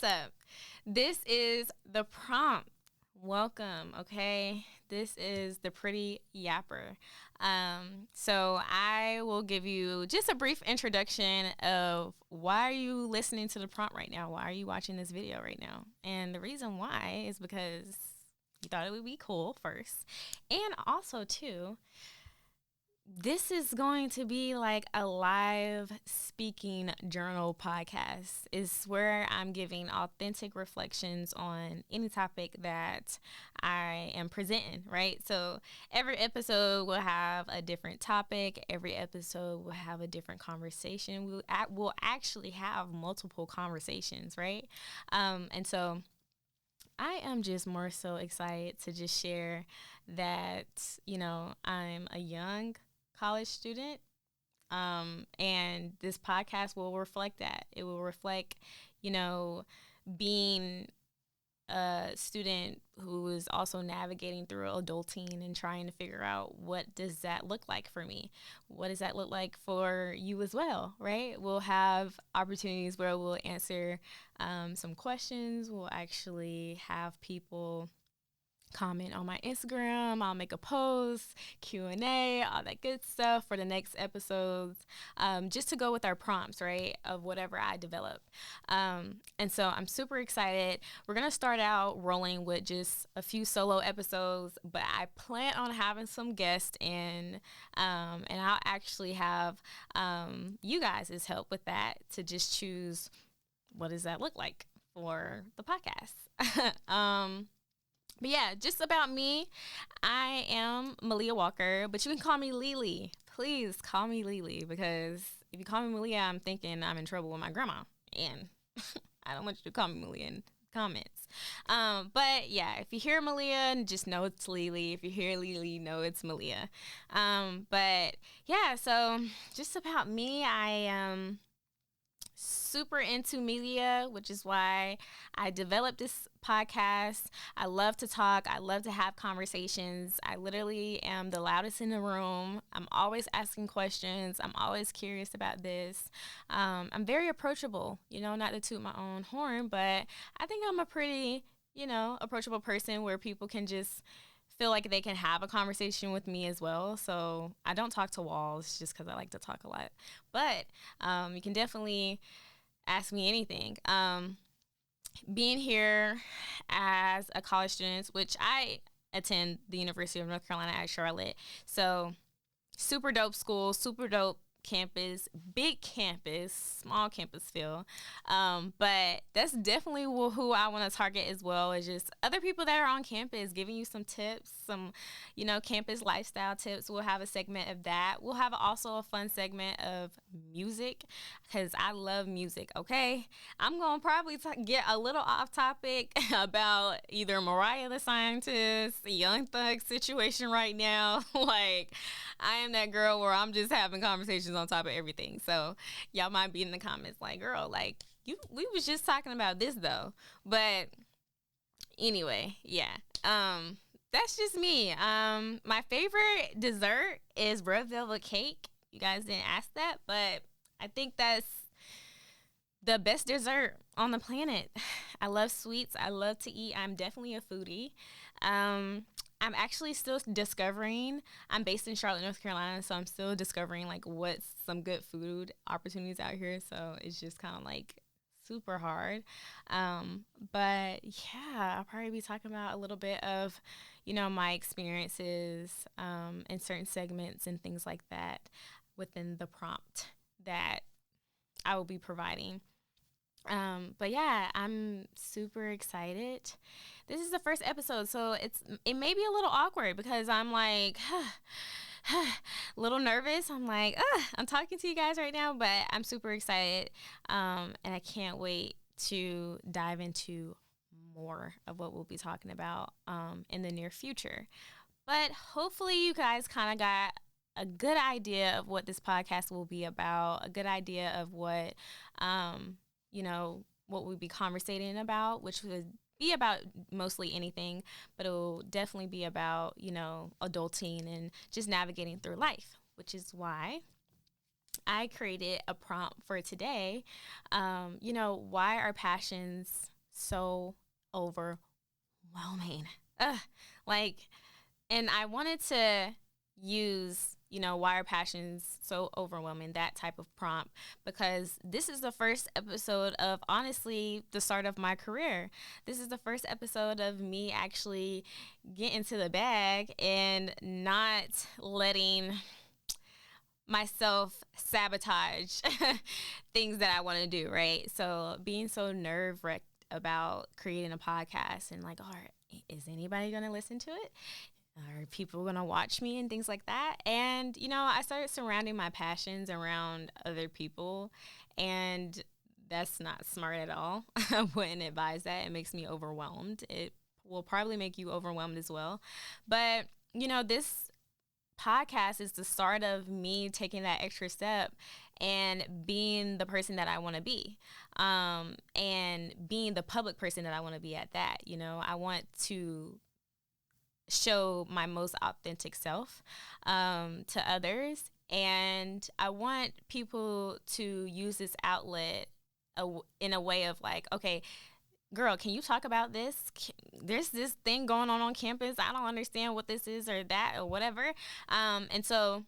What's up? This is the prompt. Welcome, okay? This is the pretty yapper. So I will give you just a brief introduction of why are you listening to the prompt right now? Why are you watching this video right now? And the reason why is because you thought it would be cool first. And also, too, this is going to be like a live speaking journal podcast. It's where I'm giving authentic reflections on any topic that I am presenting, right? So every episode will have a different topic. Every episode will have a different conversation. We'll actually have multiple conversations, right? And so I am just more so excited to just share that, I'm a young college student. And this podcast will reflect that. It will reflect, being a student who is also navigating through adulting and trying to figure out what does that look like for me? What does that look like for you as well, right? We'll have opportunities where we'll answer some questions. We'll actually have people comment on my Instagram. I'll make a post, Q&A, all that good stuff for the next episodes, just to go with our prompts, right, of whatever I develop. And so I'm super excited. We're going to start out rolling with just a few solo episodes, but I plan on having some guests and I'll actually have you guys' help with that to just choose what does that look like for the podcast. But yeah, just about me, I am Malia Walker, but you can call me Lily. Please call me Lily, because if you call me Malia, I'm thinking I'm in trouble with my grandma, and I don't want you to call me Malia in comments. But yeah, if you hear Malia, just know it's Lily. If you hear Lily, know it's Malia. But yeah, so just about me, I am super into media, which is why I developed this podcast. I love to talk. I love to have conversations. I literally am the loudest in the room. I'm always asking questions. I'm always curious about this. I'm very approachable, not to toot my own horn, but I think I'm a pretty, approachable person where people can just feel like they can have a conversation with me as well. So I don't talk to walls just because I like to talk a lot. But you can definitely ask me anything. Being here as a college student, which I attend the University of North Carolina at Charlotte. So super dope school, super dope campus, big campus, small campus feel. But that's definitely who I want to target as well, is just other people that are on campus giving you some tips, some, campus lifestyle tips. We'll have a segment of that. We'll have also a fun segment of music, because I love music, okay? I'm going to probably get a little off topic about either Mariah the Scientist, Young Thug situation right now. Like, I am that girl where I'm just having conversations on top of everything. So y'all might be in the comments like, girl, like, we was just talking about this though. But anyway, yeah. That's just me. My favorite dessert is red velvet cake. You guys didn't ask that, but I think that's the best dessert on the planet. I love sweets. I love to eat. I'm definitely a foodie. I'm actually still discovering. I'm based in Charlotte, North Carolina, so I'm still discovering like what's some good food opportunities out here. So it's just kind of like super hard. But yeah, I'll probably be talking about a little bit of, my experiences in certain segments and things like that within the prompt that I will be providing. But yeah, I'm super excited. This is the first episode, so it may be a little awkward because I'm like a little nervous. I'm like, I'm talking to you guys right now, but I'm super excited. And I can't wait to dive into more of what we'll be talking about in the near future. But hopefully you guys kind of got a good idea of what this podcast will be about, a good idea of what what we'll be conversating about, which would be about mostly anything, but it will definitely be about, adulting and just navigating through life, which is why I created a prompt for today. Why are passions so overwhelming? Ugh, like, and I wanted to use, why are passions so overwhelming, that type of prompt, because this is the first episode of, honestly, the start of my career. This is the first episode of me actually getting to the bag and not letting myself sabotage things that I want to do, right? So being so nerve wracked about creating a podcast and like, all right, is anybody going to listen to it? Are people going to watch me and things like that? And, I started surrounding my passions around other people, and that's not smart at all. I wouldn't advise that. It makes me overwhelmed. It will probably make you overwhelmed as well. But, this podcast is the start of me taking that extra step and being the person that I want to be, and being the public person that I want to be at that. I want to show my most authentic self to others. And I want people to use this outlet in a way of like, okay, girl, can you talk about this? There's this thing going on campus. I don't understand what this is or that or whatever. And so,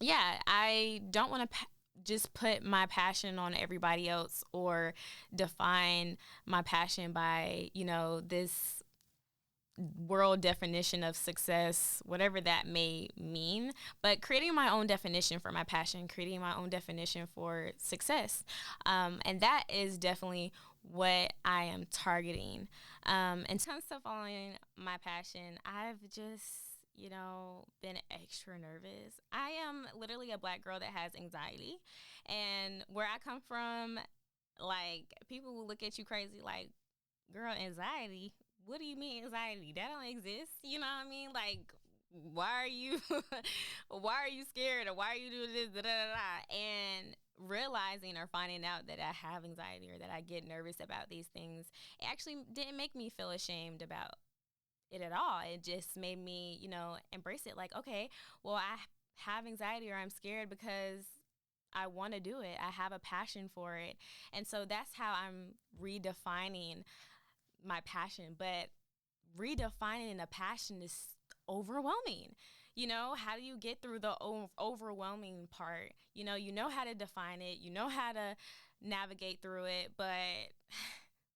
yeah, I don't want to just put my passion on everybody else or define my passion by, this world definition of success, whatever that may mean, but creating my own definition for my passion, creating my own definition for success. And that is definitely what I am targeting. In terms of following my passion, I've just, been extra nervous. I am literally a Black girl that has anxiety. And where I come from, like, people will look at you crazy, like, girl, anxiety? What do you mean anxiety? That don't exist. You know what I mean? Like, why are you why are you scared, or why are you doing this? Da, da, da, da. And realizing or finding out that I have anxiety or that I get nervous about these things, it actually didn't make me feel ashamed about it at all. It just made me, embrace it. Like, okay, well, I have anxiety or I'm scared because I want to do it. I have a passion for it. And so that's how I'm redefining my passion. But redefining a passion is overwhelming. How do you get through the overwhelming part? You know how to define it, you know how to navigate through it, but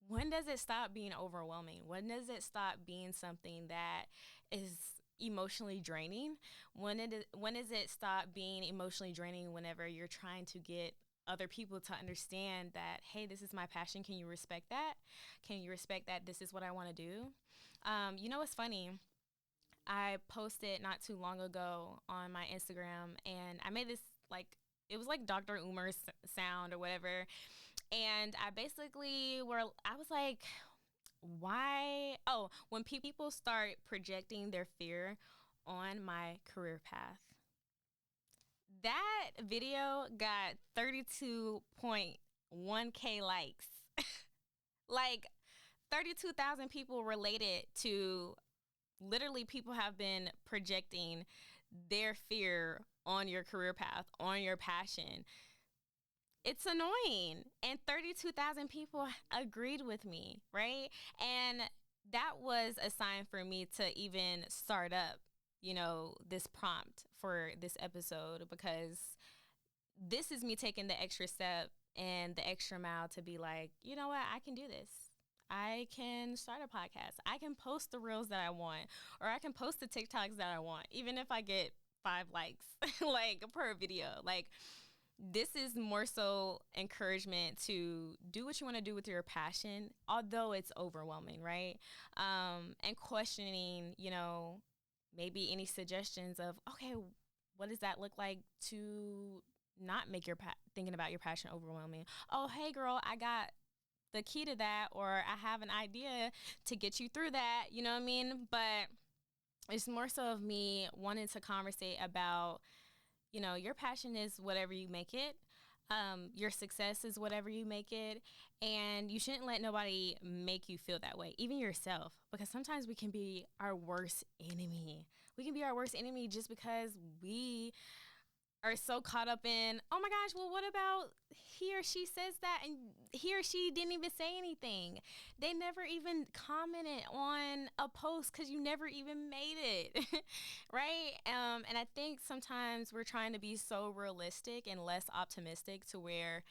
when does it stop being overwhelming? When does it stop being something that is emotionally draining? When does it stop being emotionally draining whenever you're trying to get other people to understand that, hey, this is my passion. Can you respect that? Can you respect that this is what I want to do? It's funny. I posted not too long ago on my Instagram, and I made this, like, it was like Dr. Umar's sound or whatever. And I was like, why? Oh, when people start projecting their fear on my career path. That video got 32.1K likes. Like 32,000 people related to, literally, people have been projecting their fear on your career path, on your passion. It's annoying. And 32,000 people agreed with me, right? And that was a sign for me to even start up, this prompt for this episode, because this is me taking the extra step and the extra mile to be like, you know what, I can do this. I can start a podcast. I can post the reels that I want, or I can post the TikToks that I want, even if I get 5 likes, like, per video. Like, this is more so encouragement to do what you want to do with your passion, although it's overwhelming, right? And questioning, maybe any suggestions of, okay, what does that look like to not make your thinking about your passion overwhelming? Oh, hey, girl, I got the key to that, or I have an idea to get you through that. You know what I mean? But it's more so of me wanting to conversate about, your passion is whatever you make it. Your success is whatever you make it. And you shouldn't let nobody make you feel that way, even yourself, because sometimes we can be our worst enemy. We can be our worst enemy just because we are so caught up in, oh my gosh, well, what about he or she says that and he or she didn't even say anything. They never even commented on a post because you never even made it, right? And I think sometimes we're trying to be so realistic and less optimistic to where,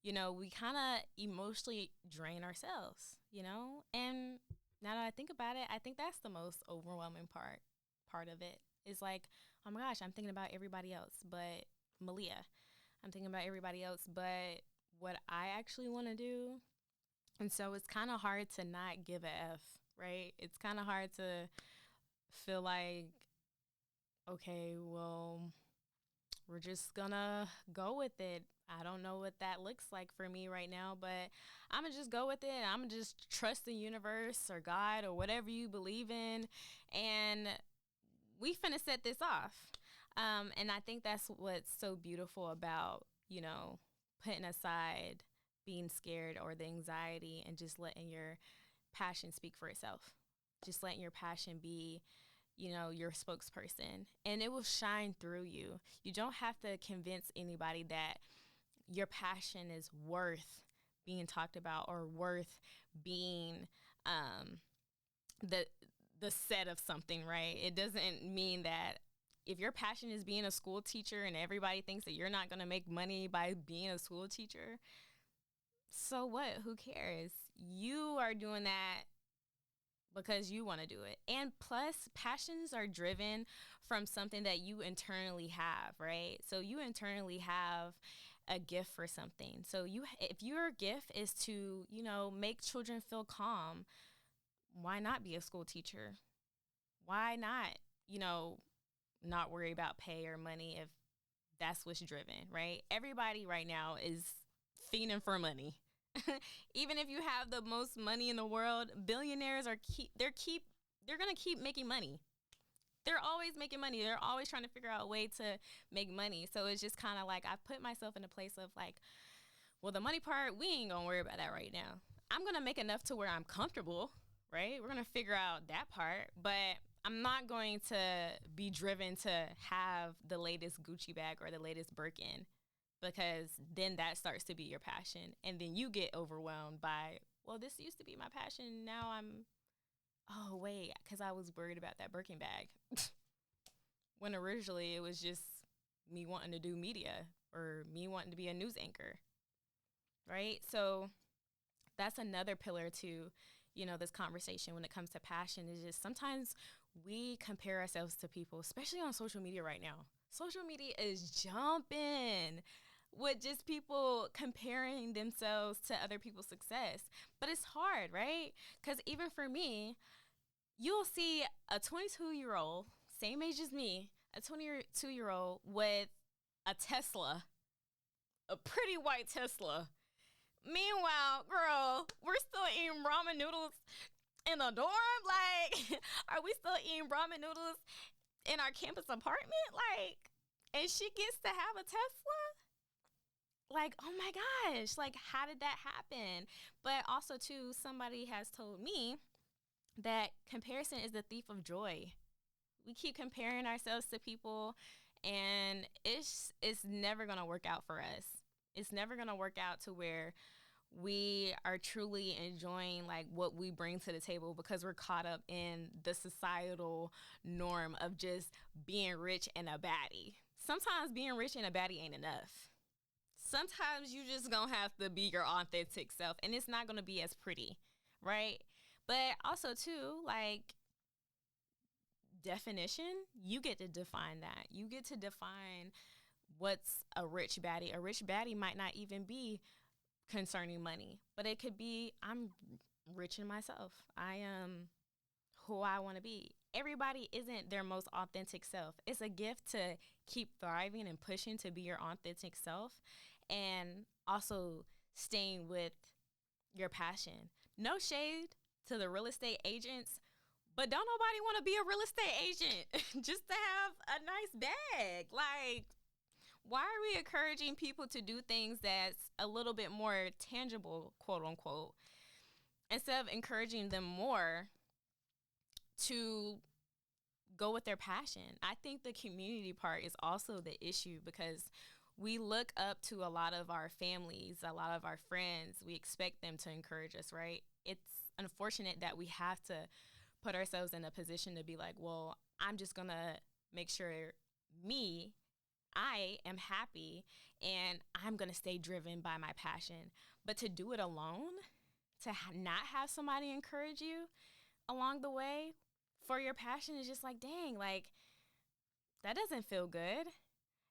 we kind of emotionally drain ourselves, And now that I think about it, I think that's the most overwhelming part of it. Is like, oh my gosh, I'm thinking about everybody else but Malia. I'm thinking about everybody else but what I actually want to do. And so it's kind of hard to not give a F, right? It's kind of hard to feel like, okay, well, we're just gonna go with it. I don't know what that looks like for me right now, but I'm gonna just go with it. I'm gonna just trust the universe or God or whatever you believe in. And we finna set this off. And I think that's what's so beautiful about, putting aside being scared or the anxiety and just letting your passion speak for itself. Just letting your passion be, your spokesperson, and it will shine through you. You don't have to convince anybody that your passion is worth being talked about or worth being the set of something, right? It doesn't mean that if your passion is being a school teacher and everybody thinks that you're not going to make money by being a school teacher, so what? Who cares? You are doing that because you want to do it. And plus, passions are driven from something that you internally have, right? So you internally have a gift for something. So if your gift is to, make children feel calm, why not be a school teacher? Why not, not worry about pay or money if that's what's driven, right? Everybody right now is fiending for money. Even if you have the most money in the world, billionaires they're going to keep making money. They're always making money. They're always trying to figure out a way to make money. So it's just kind of like I've put myself in a place of like, well, the money part, we ain't going to worry about that right now. I'm going to make enough to where I'm comfortable, right? We're going to figure out that part, but I'm not going to be driven to have the latest Gucci bag or the latest Birkin, because then that starts to be your passion. And then you get overwhelmed by, well, this used to be my passion. Now oh, wait, because I was worried about that Birkin bag. When originally it was just me wanting to do media or me wanting to be a news anchor, right? So that's another pillar to, this conversation when it comes to passion is just sometimes we compare ourselves to people, especially on social media right now. Social media is jumping with just people comparing themselves to other people's success. But it's hard, right? Because even for me, you'll see a 22-year-old, same age as me, a 22-year-old with a Tesla, a pretty white Tesla. Meanwhile, girl, we're still eating ramen noodles in the dorm. Like, are we still eating ramen noodles in our campus apartment? Like, and she gets to have a Tesla? Like, oh my gosh, like, how did that happen? But also, too, somebody has told me that comparison is the thief of joy. We keep comparing ourselves to people, and it's never going to work out for us. It's never going to work out to where we are truly enjoying like what we bring to the table, because we're caught up in the societal norm of just being rich and a baddie. Sometimes being rich and a baddie ain't enough. Sometimes you just gonna have to be your authentic self, and it's not gonna be as pretty, right? But also too, like, definition, you get to define that. You get to define what's a rich baddie. A rich baddie might not even be concerning money, but it could be, I'm rich in myself. I am who I want to be. Everybody isn't their most authentic self. It's a gift to keep thriving and pushing to be your authentic self, and also staying with your passion. No shade to the real estate agents, but don't nobody want to be a real estate agent just to have a nice bag. Like, why are we encouraging people to do things that's a little bit more tangible, quote unquote, instead of encouraging them more to go with their passion. I think the community part is also the issue because we look up to a lot of our families, a lot of our friends. We expect them to encourage us, right? It's unfortunate that we have to put ourselves in a position to be like, well, I'm just going to make sure I am happy and I'm going to stay driven by my passion. But to do it alone, to not have somebody encourage you along the way for your passion is just like, dang, like that doesn't feel good.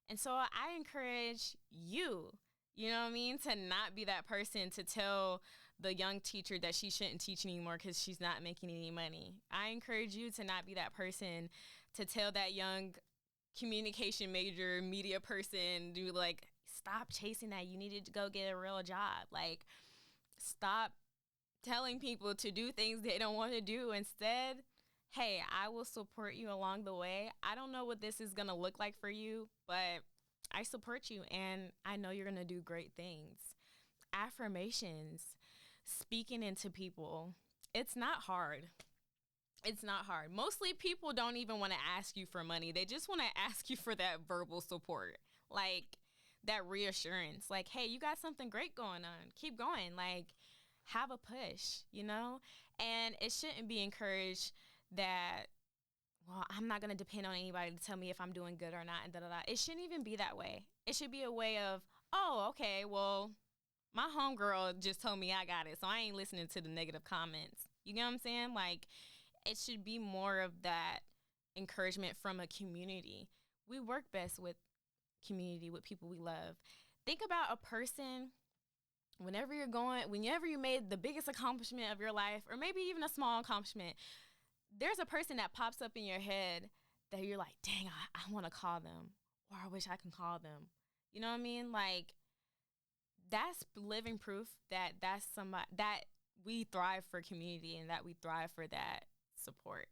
And so I encourage you know what I mean, to not be that person to tell the young teacher that she shouldn't teach anymore because she's not making any money. I encourage you to not be that person to tell that young communication major, media person, do like, stop chasing that. You needed to go get a real job. Like, stop telling people to do things they don't want to do. Instead, hey, I will support you along the way. I don't know what this is going to look like for you, but I support you and I know you're going to do great things. Affirmations, speaking into people, it's not hard. It's not hard. Mostly people don't even want to ask you for money. They just want to ask you for that verbal support, like that reassurance. Like, hey, you got something great going on. Keep going. Like, have a push, you know? And it shouldn't be encouraged that, well, I'm not going to depend on anybody to tell me if I'm doing good or not, and da-da-da. It shouldn't even be that way. It should be a way of, oh, okay, well, my homegirl just told me I got it, so I ain't listening to the negative comments. You know what I'm saying? Like, it should be more of that encouragement from a community. We work best with community, with people we love. Think about a person, whenever you made the biggest accomplishment of your life, or maybe even a small accomplishment, there's a person that pops up in your head that you're like, dang, I want to call them, or I wish I can call them. You know what I mean? Like, that's living proof that that's somebody that we thrive for community and that we thrive for that support.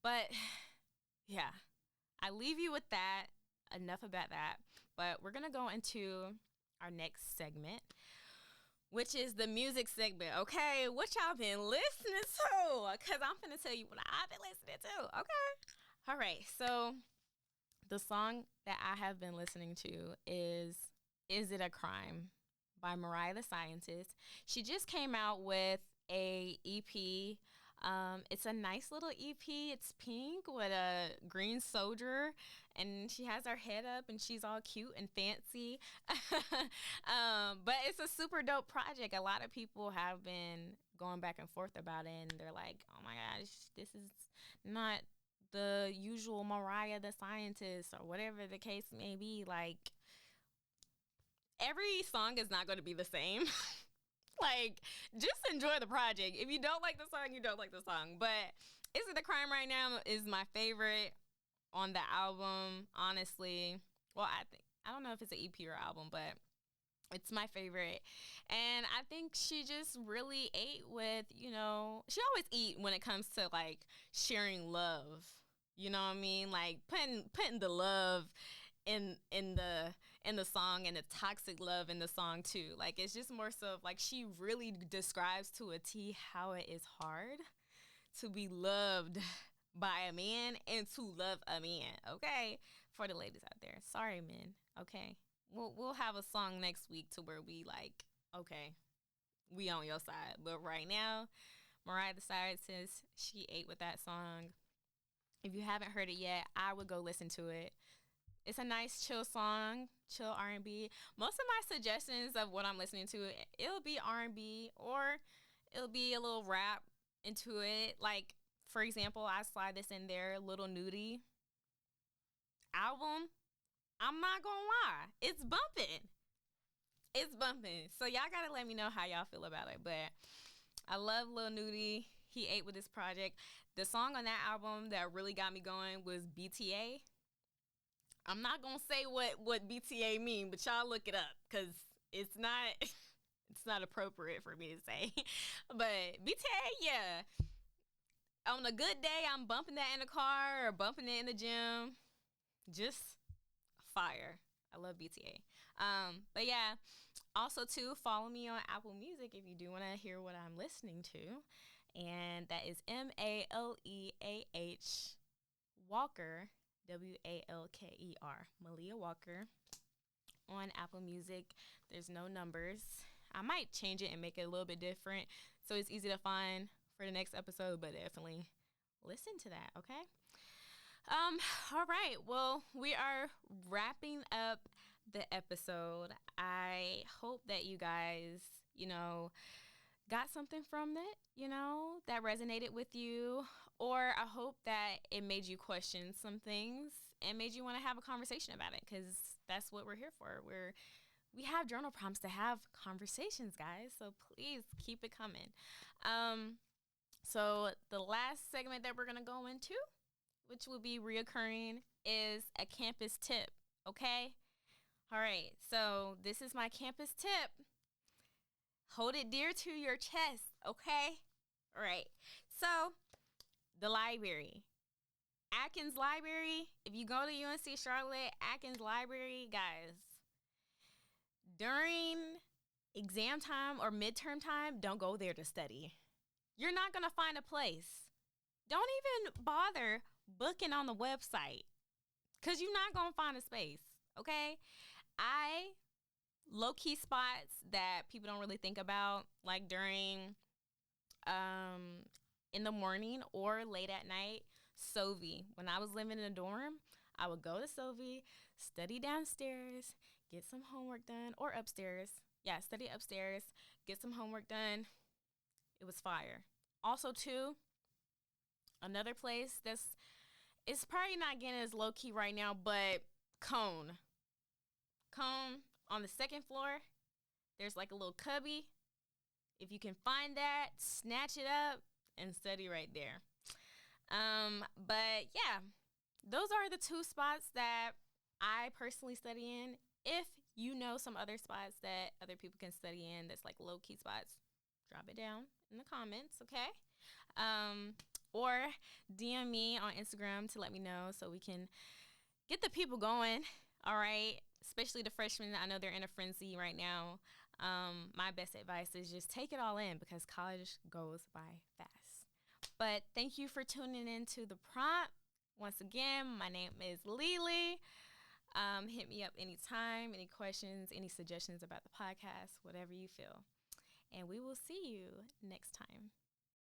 But yeah, I leave you with that. Enough about that. But we're going to go into our next segment, which is the music segment. Okay, what y'all been listening to? Because I'm going to tell you what I've been listening to. Okay. All right. So the song that I have been listening to is It a Crime by Mariah the Scientist. She just came out with a EP. It's a nice little EP. It's pink with a green soldier, and she has her head up, and she's all cute and fancy. But it's a super dope project. A lot of people have been going back and forth about it, and they're like, oh my gosh, this is not the usual Mariah the Scientist, or whatever the case may be. Like, every song is not going to be the same. Like, just enjoy the project. If you don't like the song, you don't like the song. But Is It a Crime right now is my favorite on the album, honestly. Well, I don't know if it's an EP or album, but it's my favorite. And I think she just really ate with, she always eat when it comes to, like, sharing love. You know what I mean? Like, putting the love in the song, and the toxic love in the song too. Like, it's just more so of, like, she really describes to a T how it is hard to be loved by a man and to love a man. Okay, for the ladies out there, sorry men. Okay, we'll have a song next week to where we like, okay, we on your side. But right now, Mariah the Scientist, she ate with that song. If you haven't heard it yet, I would go listen to it. It's a nice chill song, chill R&B. Most of my suggestions of what I'm listening to, it'll be R&B, or it'll be a little rap into it. Like, for example, I slide this in there, Little Nudie album. I'm not gonna lie, it's bumping. It's bumping. So y'all gotta let me know how y'all feel about it. But I love Lil Nudie. He ate with this project. The song on that album that really got me going was BTA. I'm not going to say what BTA mean, but y'all look it up, because it's not appropriate for me to say. But BTA, yeah. On a good day, I'm bumping that in the car or bumping it in the gym. Just fire. I love BTA. But yeah, also too, follow me on Apple Music if you do want to hear what I'm listening to. And that is Maleah Walker, Walker, Maleah Walker, on Apple Music. There's no numbers. I might change it and make it a little bit different so it's easy to find for the next episode, but definitely listen to that, okay? All right. Well, we are wrapping up the episode. I hope that you guys, got something from it, that resonated with you. Or I hope that it made you question some things and made you want to have a conversation about it, because that's what we're here for. We have journal prompts to have conversations, guys. So please keep it coming. So the last segment that we're going to go into, which will be reoccurring, is a campus tip, okay? All right, so this is my campus tip. Hold it dear to your chest, okay? All right, so the library. Atkins Library, if you go to UNC Charlotte, Atkins Library, guys, during exam time or midterm time, don't go there to study. You're not going to find a place. Don't even bother booking on the website, because you're not going to find a space, okay? Low-key spots that people don't really think about, like during in the morning or late at night, Sovi. When I was living in a dorm, I would go to Sovi, study downstairs, get some homework done, or upstairs. Yeah, study upstairs, get some homework done. It was fire. Also, too, another place it's probably not getting as low key right now, but Cone on the second floor. There's like a little cubby. If you can find that, snatch it up and study right there. But yeah, those are the two spots that I personally study in. If you know some other spots that other people can study in that's like low key spots, drop it down in the comments, okay? Or DM me on Instagram to let me know so we can get the people going, all right? Especially the freshmen. I know they're in a frenzy right now. My best advice is just take it all in, because college goes by fast. But thank you for tuning in to The Prompt. Once again, my name is Lily. Hit me up anytime, any questions, any suggestions about the podcast, whatever you feel. And we will see you next time.